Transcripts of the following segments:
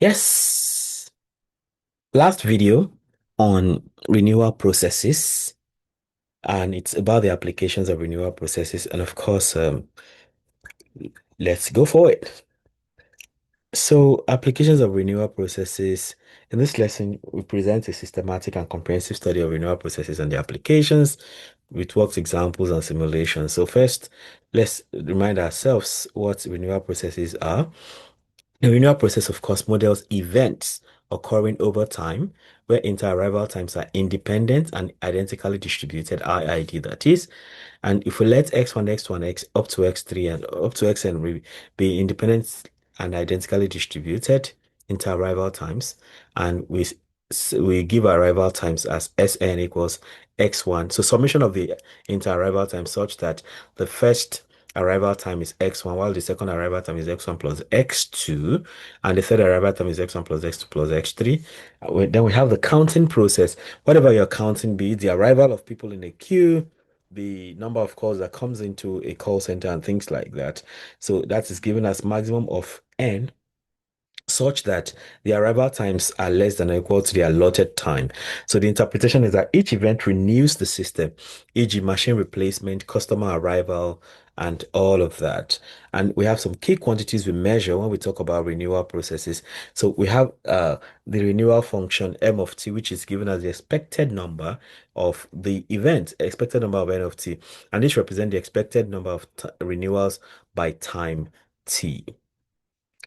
Yes, last video on renewal processes, and it's about the applications of renewal processes. And of course, let's go for it. So, applications of renewal processes. In this lesson, we present a systematic and comprehensive study of renewal processes and the applications with worked examples and simulations. So, first, let's remind ourselves what renewal processes are. The renewal process, of course, models events occurring over time where inter-arrival times are independent and identically distributed, IID that is. And if we let x1, x1, x up to x3 and up to xn be independent and identically distributed inter-arrival times, and we give arrival times as Sn equals x1. So summation of the inter-arrival time such that the first arrival time is x1, while the second arrival time is x1 plus x2, and the third arrival time is x1 plus x2 plus x3. Then we have the counting process. Whatever you're counting, be it the arrival of people in a queue, the number of calls that comes into a call center and things like that. So that is given as maximum of n such that the arrival times are less than or equal to the allotted time. So the interpretation is that each event renews the system, e.g., machine replacement, customer arrival, and all of that. And we have some key quantities we measure when we talk about renewal processes. So we have the renewal function m of t, which is given as the expected number of the event, expected number of n of t, and this represents the expected number of renewals by time t.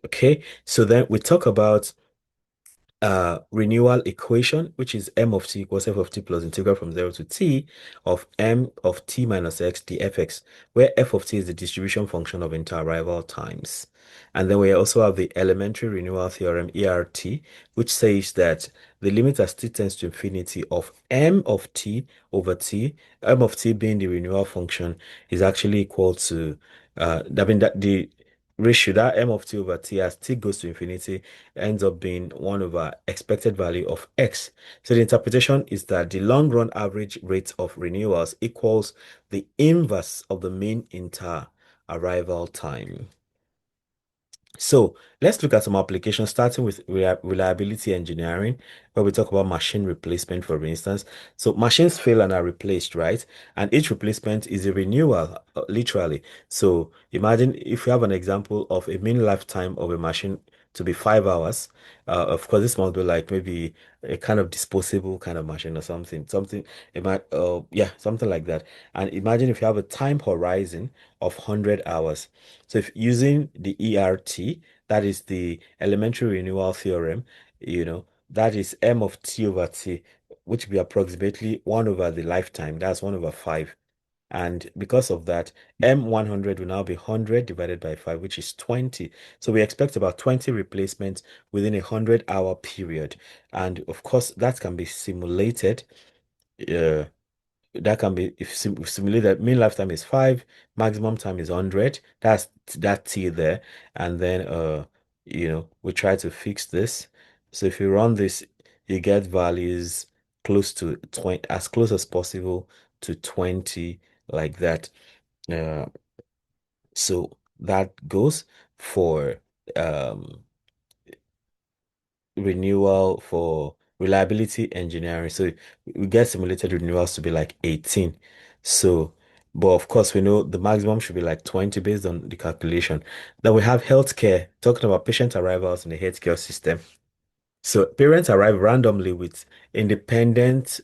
Okay, so then we talk about renewal equation, which is m of t equals f of t plus integral from 0 to t of m of t minus x dfx, where f of t is the distribution function of inter-arrival times. And then we also have the elementary renewal theorem, ERT, which says that the limit as t tends to infinity of m of t over t, m of t being the renewal function, is actually equal to, I mean, that the ratio, that m of t over t as t goes to infinity, ends up being 1 over expected value of x. So the interpretation is that the long run average rate of renewals equals the inverse of the mean inter arrival time. So let's look at some applications, starting with reliability engineering, where we talk about machine replacement, for instance. So machines fail and are replaced, right? And each replacement is a renewal, literally. So imagine if you have an example of a mean lifetime of a machine to be 5 hours. Of course, this must be like maybe a kind of disposable kind of machine or something. It might, yeah, something like that. And imagine if you have a time horizon of 100 hours. So if using the ERT, that is the elementary renewal theorem, that is m of t over t, which will be approximately 1 over the lifetime. That's 1 over 5. And because of that, M100 will now be 100 divided by 5, which is 20. So we expect about 20 replacements within a 100-hour period. And of course, that can be simulated. Uh, that can be if simulate that mean lifetime is 5, maximum time is 100. That's that t there. And then we try to fix this. So if you run this, you get values close to 20, as close as possible to 20, like that. uh so that goes for um renewal for reliability engineering. So we get simulated renewals to be like 18. So, but of course, we know the maximum should be like 20 based on the calculation. Then we have healthcare, talking about patient arrivals in the healthcare system. So parents arrive randomly with independent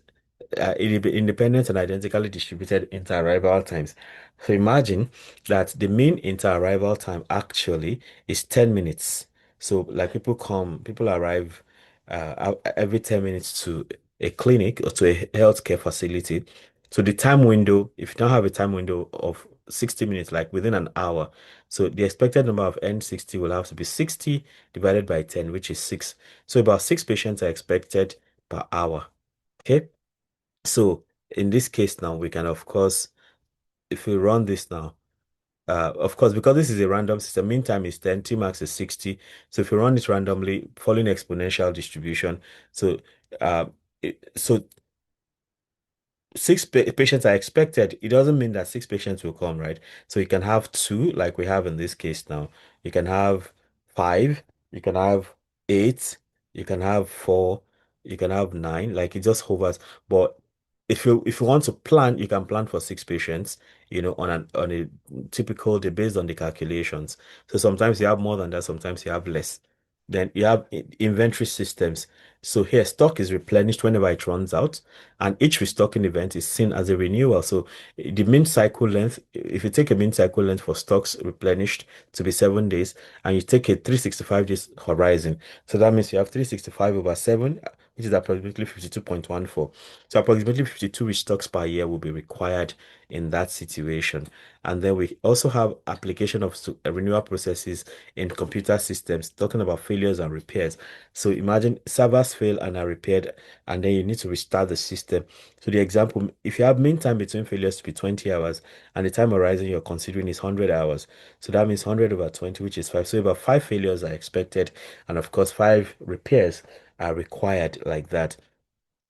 independent and identically distributed inter-arrival times. So imagine that the mean inter-arrival time actually is 10 minutes. So like people arrive every 10 minutes to a clinic or to a healthcare facility. So the time window, if you don't have a time window of 60 minutes, like within an hour, so the expected number of N60 will have to be 60 divided by 10, which is 6. So about 6 patients are expected per hour. Okay. So in this case now, we can, of course, if we run this now, of course, because this is a random system, mean time is 10, Tmax is 60. So if you run it randomly, following exponential distribution, so uh, so patients are expected. It doesn't mean that 6 patients will come, right? So you can have two, like we have in this case now. You can have five. You can have 8, you can have 4, you can have 9, like it just hovers. But if you want to plan, you can plan for 6 patients, on a typical day based on the calculations. So sometimes you have more than that, sometimes you have less. Then you have inventory systems. So here, stock is replenished whenever it runs out, and each restocking event is seen as a renewal. So the mean cycle length, if you take a mean cycle length for stocks replenished to be 7 days, and you take a 365 days horizon, so that means you have 365 over 7, which is approximately 52.14. So approximately 52 restocks per year will be required in that situation. And then we also have application of renewal processes in computer systems, talking about failures and repairs. So imagine servers fail and are repaired, and then you need to restart the system. So the example, if you have mean time between failures to be 20 hours, and the time horizon you're considering is 100 hours, so that means 100 over 20, which is 5. So about 5 failures are expected, and of course, 5 repairs are required like that.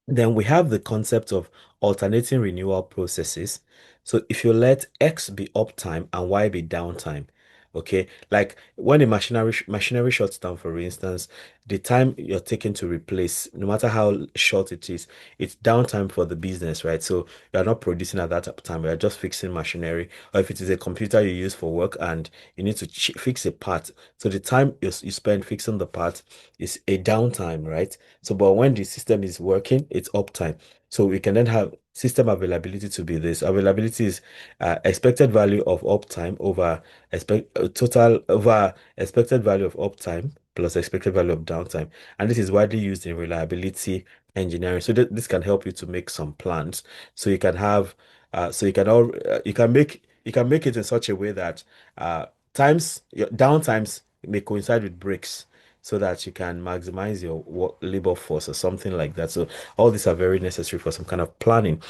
Then we have the concept of alternating renewal processes. So if you let X be uptime and Y be downtime, okay, like when a machinery shuts down, for instance, the time you're taking to replace, no matter how short it is, it's downtime for the business, right? So you're not producing at that time, you're just fixing machinery. Or if it is a computer you use for work and you need to fix a part, so the time you spend fixing the part is a downtime, right? So, but when the system is working, it's uptime. So we can then have system availability to be this. Availability is expected value of uptime over total over expected value of uptime plus expected value of downtime. And this is widely used in reliability engineering. So this can help you to make some plans. So you can have, so you can all, you can make it in such a way that times your downtimes may coincide with breaks, so that you can maximize your labor force or something like that. So all these are very necessary for some kind of planning.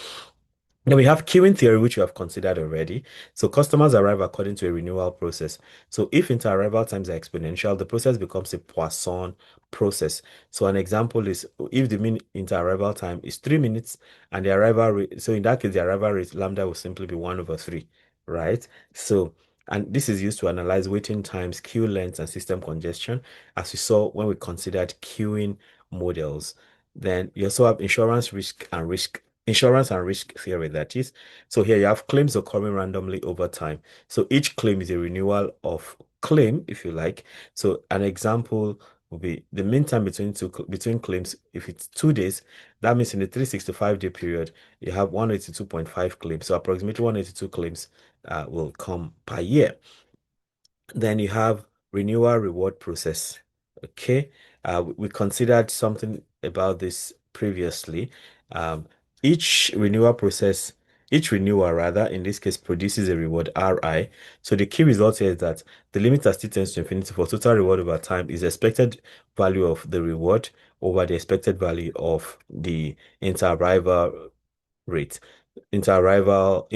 Then we have queuing theory, which we have considered already. So customers arrive according to a renewal process. So if inter-arrival times are exponential, the process becomes a Poisson process. So an example is if the mean inter-arrival time is 3 minutes and the arrival rate, so in that case, the arrival rate lambda will simply be 1 over 3, right? So, and this is used to analyze waiting times, queue lengths, and system congestion, as we saw when we considered queuing models. Then you also have insurance and risk theory, that is. So here you have claims occurring randomly over time. So each claim is a renewal of claim, if you like. So an example will be the mean time between claims. If it's 2 days, that means in the 365-day period, you have 182.5 claims. So approximately 182 claims will come per year. Then you have renewal reward process. Okay. We considered something about this previously. Um, each renewal process, each renewal rather, in this case, produces a reward RI. So the key result here is that the limit as t tends to infinity for total reward over time is expected value of the reward over the expected value of the inter-arrival rate, inter-arrival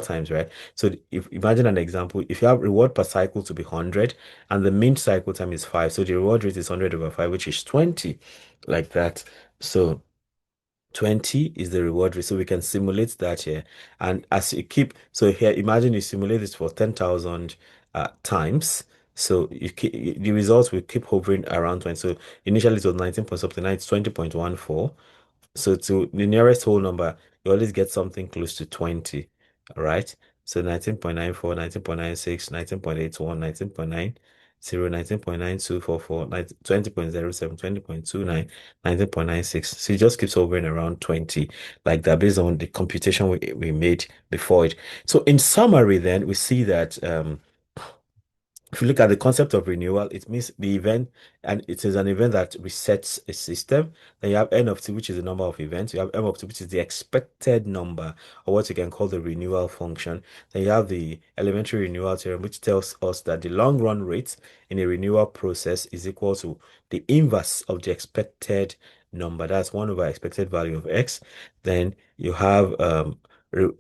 times, right? So if imagine an example, if you have reward per cycle to be 100 and the mean cycle time is 5, so the reward rate is 100 over 5, which is 20, like that. So 20 is the reward rate. So we can simulate that here. And as you keep, so here, imagine you simulate this for 10,000 times. So the results will keep hovering around 20. So initially it was 19 point something, now it's 20.14. So to the nearest whole number, you always get something close to 20, all right? So 19.94, 19.96, 19.81, 19.90, 19.9244, 20.07, 20.29, 19.96. So it just keeps hovering around 20, like that, based on the computation we made before it. So in summary, then we see that if you look at the concept of renewal, it means the event, and it is an event that resets a system. Then you have N of t, which is the number of events. You have M of t, which is the expected number, or what you can call the renewal function. Then you have the elementary renewal theorem, which tells us that the long run rate in a renewal process is equal to the inverse of the expected number. That's 1 over expected value of x. Then you have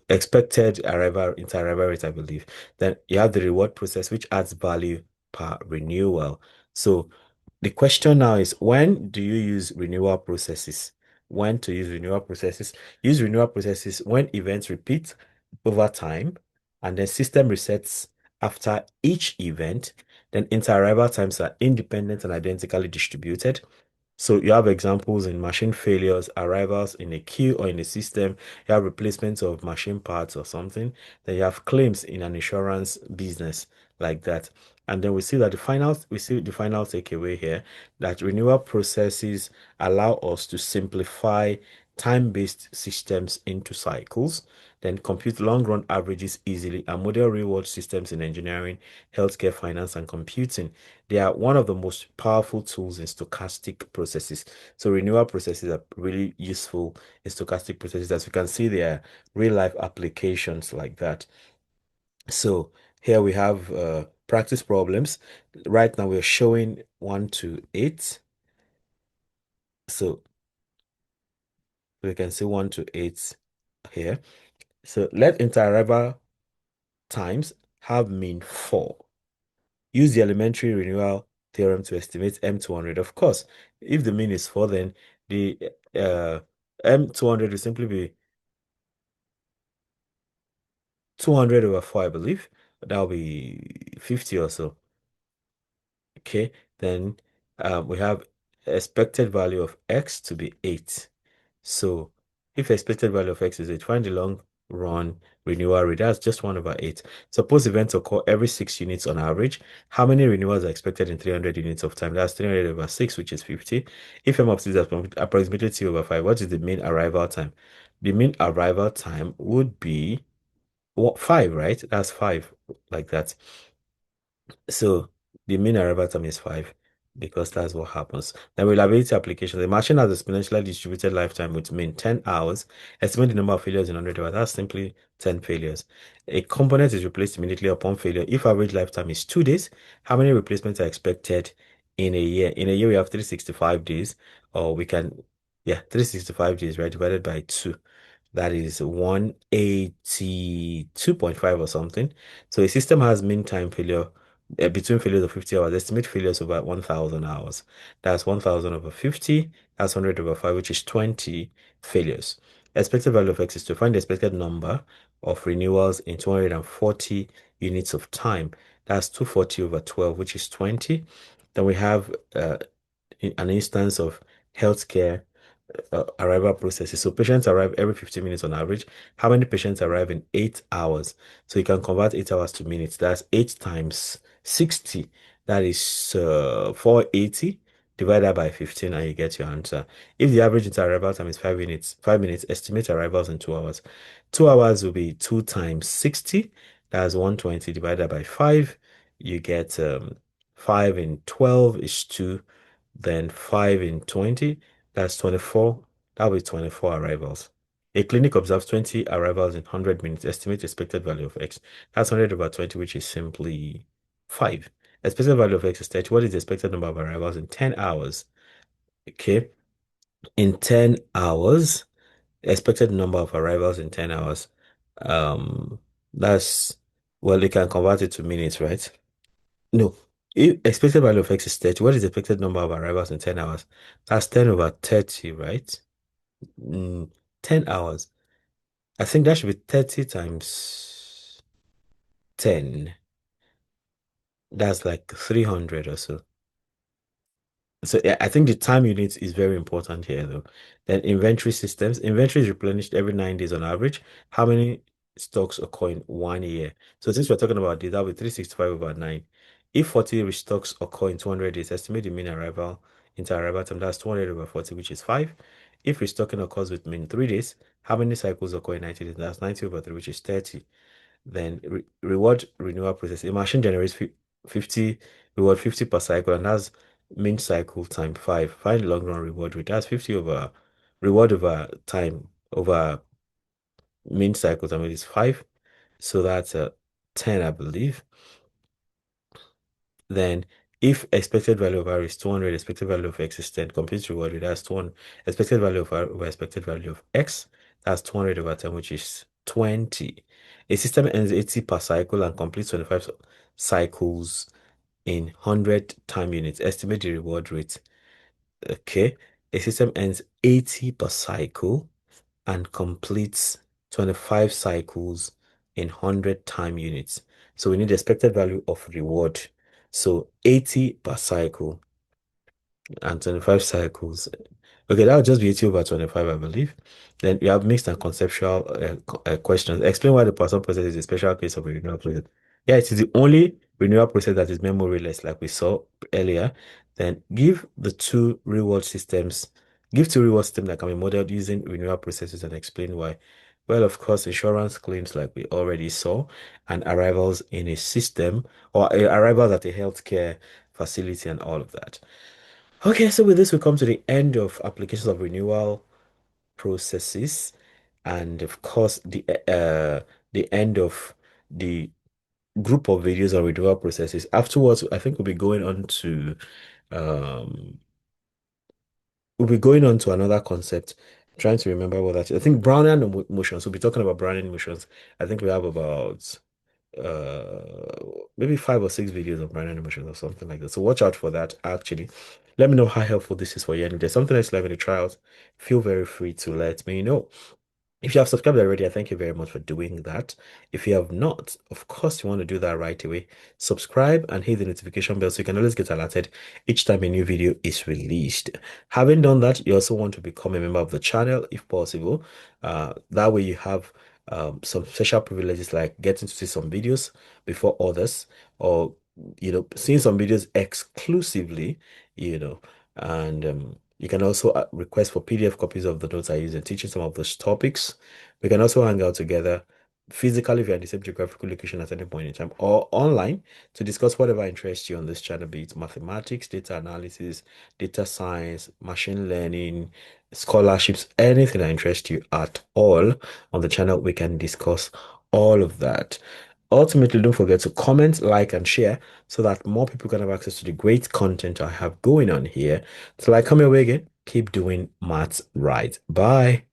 expected arrival inter-arrival rate, I believe. Then you have the reward process, which adds value per renewal. So the question now is, when do you use renewal processes? When to use renewal processes? Use renewal processes when events repeat over time, and then system resets after each event. Then inter-arrival times are independent and identically distributed. So you have examples in machine failures, arrivals in a queue or in a system. You have replacements of machine parts or something. Then you have claims in an insurance business like that. And then we see the final takeaway here that renewal processes allow us to simplify time-based systems into cycles, then compute long-run averages easily, and model real-world systems in engineering, healthcare, finance, and computing. They are one of the most powerful tools in stochastic processes. So renewal processes are really useful in stochastic processes. As you can see, there are real life applications like that. So here we have practice problems. Right now we're showing 1 to 8. So we can see 1 to 8 here. So let interarrival times have mean 4. Use the elementary renewal theorem to estimate M200. Of course, if the mean is 4, then the uh, M200 will simply be 200 over 4, I believe. That'll be 50 or so. Okay, then we have expected value of x to be 8. So if expected value of x is 8, find the long run renewal rate. That's just 1 over 8. Suppose events occur every 6 units on average. How many renewals are expected in 300 units of time? That's 300 over 6, which is 50. If m of t is approximately t over 5, what is the mean arrival time? The mean arrival time would be 5, right? That's 5, like that. So the mean arrival time is 5 because that's what happens. Then reliability application. The machine has a exponentially distributed lifetime with mean 10 hours. Estimate the number of failures in 100 hours. That's simply 10 failures. A component is replaced immediately upon failure. If average lifetime is 2 days, how many replacements are expected in a year? In a year, we have 365 days, or we can, yeah, 365 days, right, divided by 2. That is 182.5 or something. So a system has mean time failure between failures of 50 hours. Estimate failures over 1,000 hours. That's 1,000 over 50. That's 100 over 5, which is 20 failures. Expected value of X is to find the expected number of renewals in 240 units of time. That's 240 over 12, which is 20. Then we have an instance of healthcare arrival processes. So patients arrive every 15 minutes on average. How many patients arrive in 8 hours? So you can convert 8 hours to minutes. That's 8 times 60. That is 480 divided by 15, and you get your answer. If the average arrival time is 5 minutes, estimate arrivals in 2 hours. 2 hours will be 2 times 60. That's 120 divided by 5. You get 5 in 12 is 2. Then 5 in 20, that's 24. That'll be 24 arrivals. A clinic observes 20 arrivals in 100 minutes. Estimate expected value of X. That's 100 over 20, which is simply 5. Expected value of X is 30. What is the expected number of arrivals in 10 hours? Okay. In 10 hours, expected number of arrivals in 10 hours. That's, well, you can convert it to minutes, right? No. If expected value of X is 30, what is the expected number of arrivals in 10 hours? That's 10 over 30, right? Mm, 10 hours. I think that should be 30 times 10. That's like 300 or so. So yeah, I think the time unit is very important here, though. Then inventory systems. Inventory is replenished every 9 days on average. How many stocks occur in 1 year? So since we're talking about this, that'll be 365 over 9. If 40 restocks occur in 200 days, estimate the mean arrival into arrival time. That's 200 over 40, which is 5. If restocking occurs with mean 3 days, how many cycles occur in 90 days? That's 90 over 3, which is 30. Then reward renewal process. A machine generates 50 reward 50 per cycle and has mean cycle time 5. Find long run reward rate. That's 50 over reward over time over mean cycle time is 5. So that's 10, I believe. Then if expected value of R is 200, expected value of X is 10, complete reward rate, that's 200. Expected value of R over expected value of X, that's 200 over 10, which is 20. A system ends 80 per cycle and completes 25 cycles in 100 time units. Estimate the reward rate. Okay. A system ends 80 per cycle and completes 25 cycles in 100 time units. So we need the expected value of reward. So 80 per cycle and 25 cycles. Okay, that would just be 80 over 25, I believe. Then you have mixed and conceptual questions. Explain why the Poisson process is a special case of a renewal process. Yeah, it is the only renewal process that is memoryless, like we saw earlier. Then give two reward systems that can be modeled using renewal processes and explain why. Well, of course, insurance claims, like we already saw, and arrivals in a system or arrivals at a healthcare facility and all of that. Okay, so with this, we come to the end of applications of renewal processes, and of course, the end of the group of videos on renewal processes. Afterwards, I think um we'll be going on to another concept. Trying to remember what that is. I think Brownian motions. We'll be talking about Brownian motions. I think we have about maybe 5 or 6 videos of brand animations or something like that. So watch out for that actually. Let me know how helpful this is for you. And if there's something else you like in the trials, feel very free to let me know. If you have subscribed already, I thank you very much for doing that. If you have not, of course, you want to do that right away. Subscribe and hit the notification bell so you can always get alerted each time a new video is released. Having done that, you also want to become a member of the channel if possible. That way you have some special privileges like getting to see some videos before others, or seeing some videos exclusively, and you can also request for PDF copies of the notes I use in teaching some of those topics. We can also hang out together physically if you're in the same geographical location at any point in time, or online to discuss whatever interests you on this channel, be it mathematics, data analysis, data science, machine learning, scholarships, anything that interests you at all on the channel. We can discuss all of that. Ultimately, don't forget to comment, like, and share so that more people can have access to the great content I have going on here. Till I come your way again, keep doing maths right. Bye.